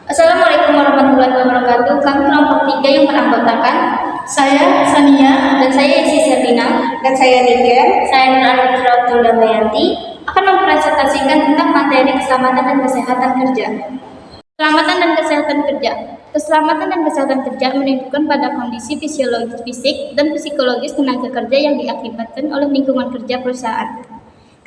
Assalamualaikum warahmatullahi wabarakatuh. Kami kelompok 3 yang beranggotakan Saya Sania dan saya Isi Serlina Dan saya Niken. saya Nur Arifin Damayanti akan mempresentasikan tentang materi keselamatan dan kesehatan kerja. Keselamatan dan kesehatan kerja. Keselamatan dan kesehatan kerja menunjukkan pada kondisi fisiologis fisik dan psikologis tenaga kerja yang diakibatkan oleh lingkungan kerja perusahaan.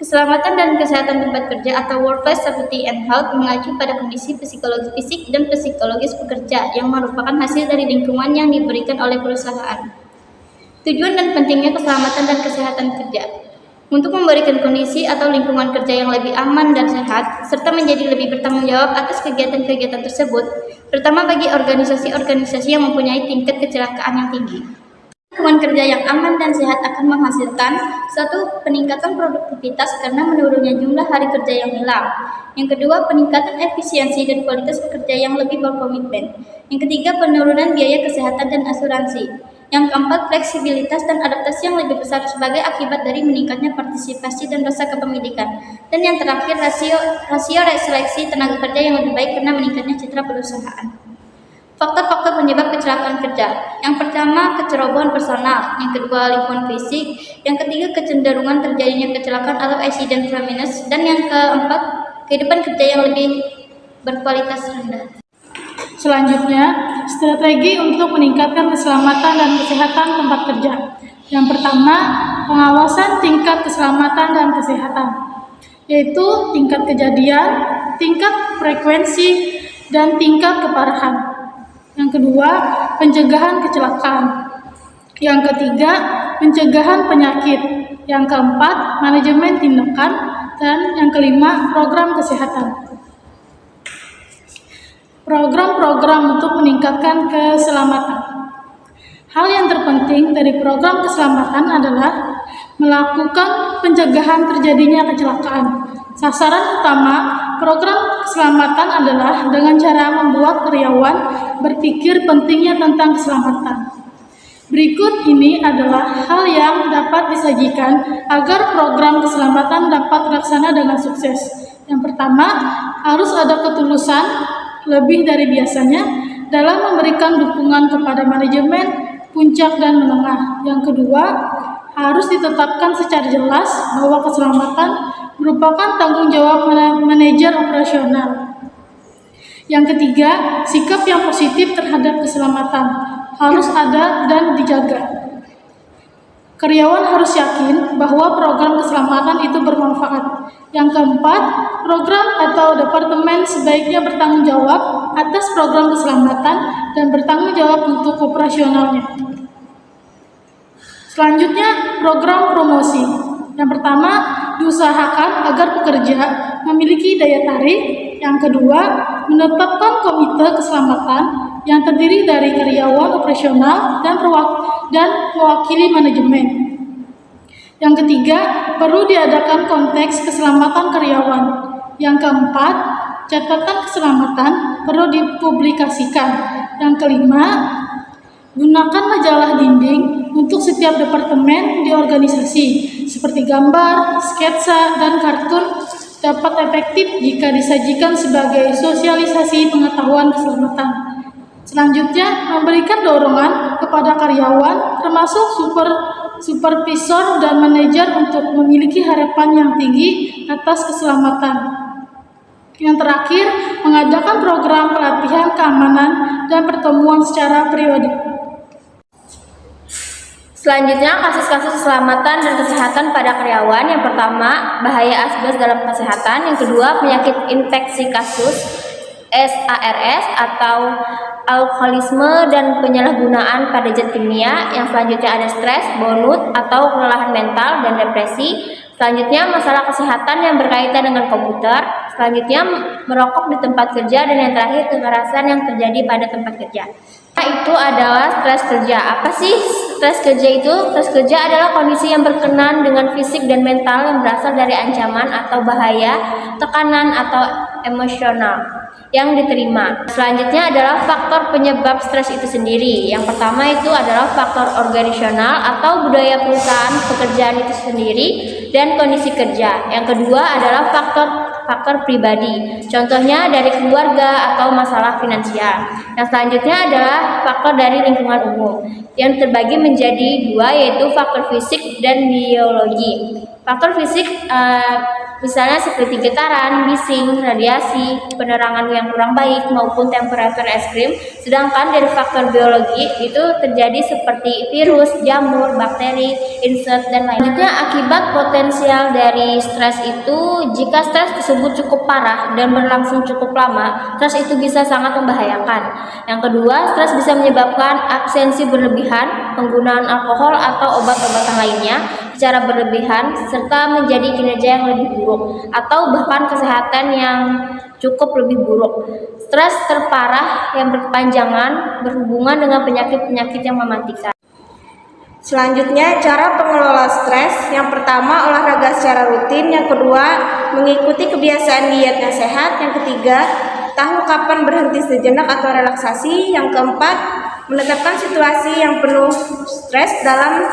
Keselamatan dan kesehatan tempat kerja atau workplace safety and health mengacu pada kondisi psikologis fisik dan psikologis pekerja yang merupakan hasil dari lingkungan yang diberikan oleh perusahaan. Tujuan dan pentingnya keselamatan dan kesehatan kerja untuk memberikan kondisi atau lingkungan kerja yang lebih aman dan sehat, serta menjadi lebih bertanggung jawab atas kegiatan-kegiatan tersebut, terutama bagi organisasi-organisasi yang mempunyai tingkat kecelakaan yang tinggi. Lingkungan kerja yang aman dan sehat akan menghasilkan satu, peningkatan produktivitas karena menurunnya jumlah hari kerja yang hilang. Yang kedua, peningkatan efisiensi dan kualitas pekerja yang lebih berkomitmen. Yang ketiga, penurunan biaya kesehatan dan asuransi. Yang keempat, fleksibilitas dan adaptasi yang lebih besar sebagai akibat dari meningkatnya partisipasi dan rasa kepemilikan. Dan yang terakhir, rasio seleksi tenaga kerja yang lebih baik karena meningkatnya citra perusahaan. Faktor-faktor penyebab kecelakaan kerja. Yang pertama, kecerobohan personal. Yang kedua, lingkungan fisik. Yang ketiga, kecenderungan terjadinya kecelakaan atau accident firmness. Dan yang keempat, kehidupan kerja yang lebih berkualitas rendah. Selanjutnya, strategi untuk meningkatkan keselamatan dan kesehatan tempat kerja. Yang pertama, pengawasan tingkat keselamatan dan kesehatan, yaitu tingkat kejadian, tingkat frekuensi, dan tingkat keparahan. Yang kedua, pencegahan kecelakaan. Yang ketiga, pencegahan penyakit. Yang keempat, manajemen tindakan. Dan yang kelima, program kesehatan. Program-program untuk meningkatkan keselamatan. Hal yang terpenting dari program keselamatan adalah melakukan pencegahan terjadinya kecelakaan. Sasaran utama program keselamatan adalah dengan cara membuat karyawan berpikir pentingnya tentang keselamatan. Berikut ini adalah hal yang dapat disajikan agar program keselamatan dapat terlaksana dengan sukses. Yang pertama, harus ada ketulusan lebih dari biasanya dalam memberikan dukungan kepada manajemen, puncak dan menengah. Yang kedua, harus ditetapkan secara jelas bahwa keselamatan merupakan tanggung jawab manajer operasional. Yang ketiga, sikap yang positif terhadap keselamatan harus ada dan dijaga. Karyawan harus yakin bahwa program keselamatan itu bermanfaat. Yang keempat, program atau departemen sebaiknya bertanggung jawab atas program keselamatan dan bertanggung jawab untuk operasionalnya. Selanjutnya, program promosi. Yang pertama, diusahakan agar pekerja memiliki daya tarik. Yang kedua, menetapkan komite keselamatan yang terdiri dari karyawan operasional dan mewakili manajemen. Yang ketiga, perlu diadakan konteks keselamatan karyawan. Yang keempat, catatan keselamatan perlu dipublikasikan. Yang kelima, gunakan majalah dinding untuk setiap departemen di organisasi, seperti gambar, sketsa, dan kartun dapat efektif jika disajikan sebagai sosialisasi pengetahuan keselamatan. Selanjutnya, memberikan dorongan kepada karyawan, termasuk supervisor dan manajer untuk memiliki harapan yang tinggi atas keselamatan. Yang terakhir, mengadakan program pelatihan keamanan dan pertemuan secara periodik. Selanjutnya, kasus-kasus keselamatan dan kesehatan pada karyawan. Yang pertama, bahaya asbes dalam kesehatan. Yang kedua, penyakit infeksi kasus SARS atau alkoholisme dan penyalahgunaan pada zat kimia. Yang selanjutnya ada stres, burnout atau kelelahan mental dan depresi. Selanjutnya, masalah kesehatan yang berkaitan dengan komputer. Selanjutnya, merokok di tempat kerja. Dan yang terakhir, kekerasan yang terjadi pada tempat kerja. Itu adalah stres kerja. Apa sih stres kerja itu? Stres kerja adalah kondisi yang berkenaan dengan fisik dan mental yang berasal dari ancaman atau bahaya, tekanan atau emosional yang diterima. Selanjutnya adalah faktor penyebab stres itu sendiri. Yang pertama itu adalah faktor organisasional atau budaya perusahaan pekerjaan itu sendiri dan kondisi kerja. Yang kedua adalah faktor pribadi. Contohnya dari keluarga atau masalah finansial. Yang selanjutnya adalah faktor dari lingkungan umum. Yang terbagi menjadi dua, yaitu faktor fisik dan biologi. Faktor fisik misalnya seperti getaran, bising, radiasi, penerangan yang kurang baik maupun temperatur ekstrim. Sedangkan dari faktor biologi itu terjadi seperti virus, jamur, bakteri, insekt dan lainnya. Selanjutnya akibat potensial dari stres itu, jika stres tersebut cukup parah dan berlangsung cukup lama, stres itu bisa sangat membahayakan. Yang kedua, stres bisa menyebabkan absensi berlebihan, penggunaan alkohol atau obat-obatan lainnya secara berlebihan, serta menjadi kinerja yang lebih buruk atau bahkan kesehatan yang cukup lebih buruk. Stres terparah yang berkepanjangan berhubungan dengan penyakit-penyakit yang mematikan. Selanjutnya, cara pengelola stres. Yang pertama, olahraga secara rutin. Yang kedua, mengikuti kebiasaan diet yang sehat. Yang ketiga, tahu kapan berhenti sejenak atau relaksasi. Yang keempat, menetapkan situasi yang penuh stres dalam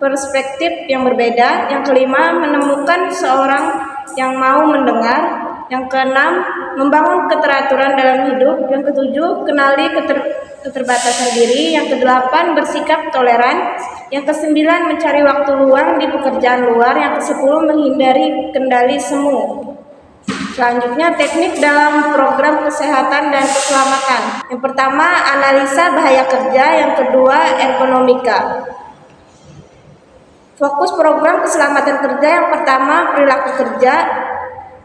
perspektif yang berbeda. Yang kelima, menemukan seorang yang mau mendengar. Yang keenam, membangun keteraturan dalam hidup. Yang ketujuh, kenali keterbatasan diri. Yang kedelapan, bersikap toleran. Yang kesembilan, mencari waktu luang di pekerjaan luar. Yang kesepuluh, menghindari kendali semu. Selanjutnya, teknik dalam program kesehatan dan keselamatan. Yang pertama, analisa bahaya kerja. Yang kedua, ergonomika. Fokus program keselamatan kerja. Yang pertama, perilaku kerja,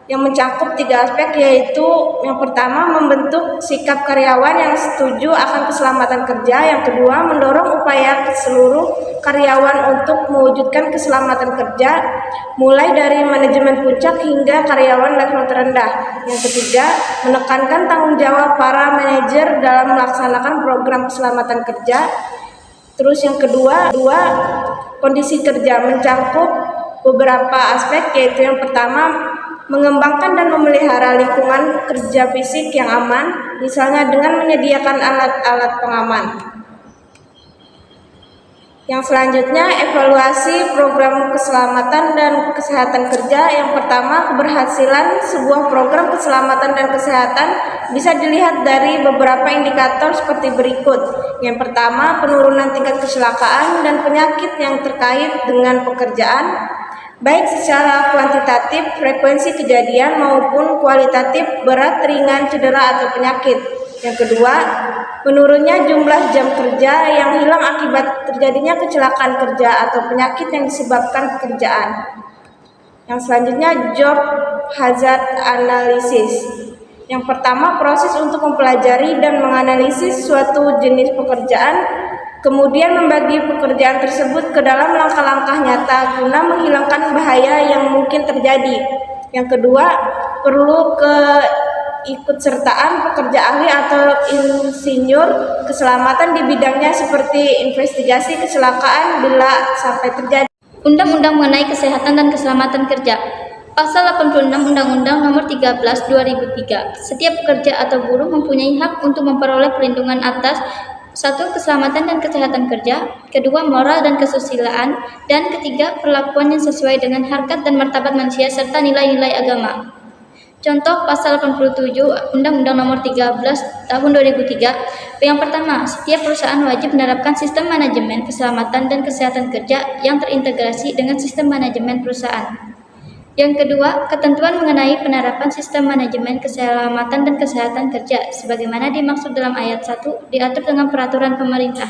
yang mencakup 3 aspek, yaitu yang pertama, membentuk sikap karyawan yang setuju akan keselamatan kerja. Yang kedua, mendorong upaya seluruh karyawan untuk mewujudkan keselamatan kerja, mulai dari manajemen puncak hingga karyawan level terendah. Yang ketiga, menekankan tanggung jawab para manajer dalam melaksanakan program keselamatan kerja. Terus yang kedua, kondisi kerja, mencakup beberapa aspek, yaitu yang pertama, mengembangkan dan memelihara lingkungan kerja fisik yang aman, misalnya dengan menyediakan alat-alat pengaman. Yang selanjutnya, evaluasi program keselamatan dan kesehatan kerja. Yang pertama, keberhasilan sebuah program keselamatan dan kesehatan bisa dilihat dari beberapa indikator seperti berikut. Yang pertama, penurunan tingkat kecelakaan dan penyakit yang terkait dengan pekerjaan, baik secara kuantitatif, frekuensi kejadian, maupun kualitatif, berat, ringan, cedera, atau penyakit. Yang kedua, menurunnya jumlah jam kerja yang hilang akibat terjadinya kecelakaan kerja atau penyakit yang disebabkan pekerjaan. Yang selanjutnya, job hazard analysis. Yang pertama, proses untuk mempelajari dan menganalisis suatu jenis pekerjaan, kemudian membagi pekerjaan tersebut ke dalam langkah-langkah nyata guna menghilangkan bahaya yang mungkin terjadi. Yang kedua, perlu keikutsertaan pekerja ahli atau insinyur keselamatan di bidangnya seperti investigasi kecelakaan bila sampai terjadi. Undang-Undang mengenai Kesehatan dan Keselamatan Kerja. Pasal 86 Undang-Undang Nomor 13 2003. Setiap pekerja atau buruh mempunyai hak untuk memperoleh perlindungan atas: 1. Keselamatan dan kesehatan kerja. 2. Moral dan kesusilaan. Dan 3. Perlakuan yang sesuai dengan harkat dan martabat manusia serta nilai-nilai agama. Contoh pasal 87 Undang-Undang Nomor 13 Tahun 2003. Yang pertama, setiap perusahaan wajib menerapkan sistem manajemen keselamatan dan kesehatan kerja yang terintegrasi dengan sistem manajemen perusahaan. Yang kedua, ketentuan mengenai penerapan sistem manajemen keselamatan dan kesehatan kerja sebagaimana dimaksud dalam ayat 1 diatur dengan peraturan pemerintah.